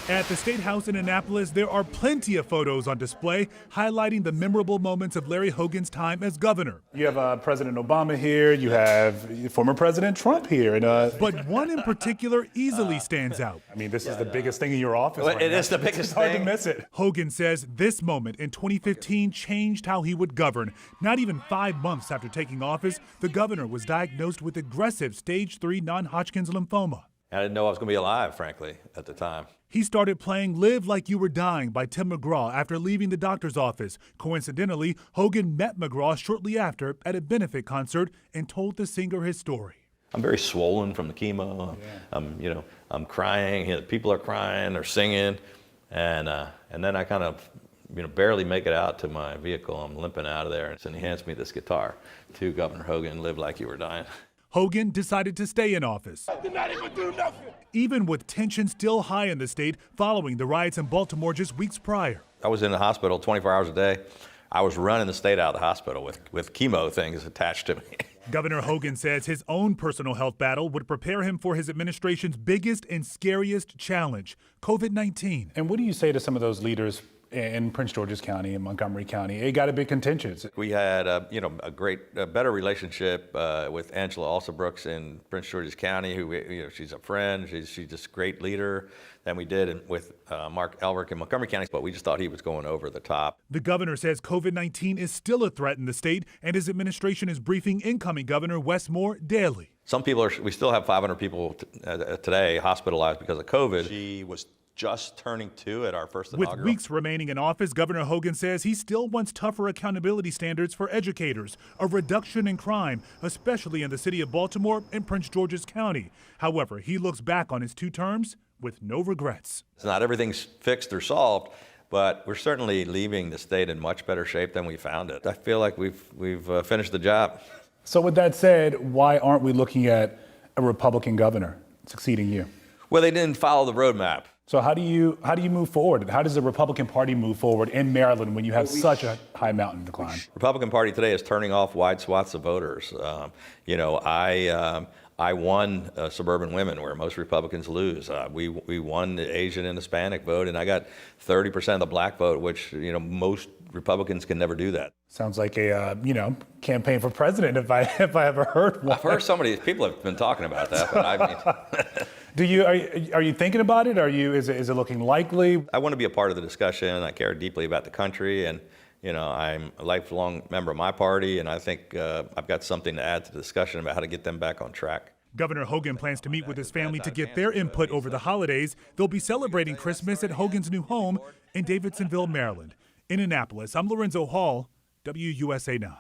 At the State House in Annapolis, there are plenty of photos on display highlighting the memorable moments of Larry Hogan's time as governor. You have President Obama here, you have former President Trump here. But one in particular easily stands out. I mean, this is the biggest thing in your office right It now. is the biggest It's hard thing. to miss it. Hogan says this moment in 2015 changed how he would govern. Not even 5 months after taking office, the governor was diagnosed with aggressive stage 3 non-Hodgkin's lymphoma. I didn't know I was going to be alive, frankly, at the time. He started playing Live Like You Were Dying by Tim McGraw after leaving the doctor's office. Coincidentally, Hogan met McGraw shortly after at a benefit concert and told the singer his story. I'm very swollen from the chemo. Yeah. I'm crying. People are crying, they're singing, and then I kind of, barely make it out to my vehicle. I'm limping out of there, and he hands me this guitar. To Governor Hogan, Live Like You Were Dying. Hogan decided to stay in office. I did not even do nothing. Even with tension still high in the state following the riots in Baltimore just weeks prior. I was in the hospital 24 hours a day. I was running the state out of the hospital with chemo things attached to me. Governor Hogan says his own personal health battle would prepare him for his administration's biggest and scariest challenge, COVID-19. And what do you say to some of those leaders in Prince George's County and Montgomery County? It got a bit contentious. We had a better relationship with Angela Alsobrooks in Prince George's County, who she's a friend, she's just a great leader, than we did with Mark Elrick in Montgomery County, but we just thought he was going over the top. The governor says COVID-19 is still a threat in the state, and his administration is briefing incoming Governor Wes Moore daily. Some people we still have 500 people today hospitalized because of COVID. She was just turning 2 at our first inaugural. With weeks remaining in office, Governor Hogan says he still wants tougher accountability standards for educators, a reduction in crime, especially in the city of Baltimore and Prince George's County. However, he looks back on his 2 terms with no regrets. It's not everything's fixed or solved, but we're certainly leaving the state in much better shape than we found it. I feel like we've finished the job. So with that said, why aren't we looking at a Republican governor succeeding you? Well, they didn't follow the roadmap. So how do you move forward? How does the Republican Party move forward in Maryland when you have such a high mountain decline? Republican Party today is turning off wide swaths of voters. I won suburban women where most Republicans lose. We won the Asian and Hispanic vote, and I got 30% of the black vote, which most Republicans can never do that. Sounds like a campaign for president if I ever heard one. I've heard some of these people have been talking about that, but I mean. Are you thinking about it? Is it looking likely? I want to be a part of the discussion. I care deeply about the country, and I'm a lifelong member of my party, and I think I've got something to add to the discussion about how to get them back on track. Governor Hogan plans to meet with his family to get their input over the holidays. They'll be celebrating Christmas at Hogan's new home in Davidsonville, Maryland. In Annapolis, I'm Lorenzo Hall, WUSA 9.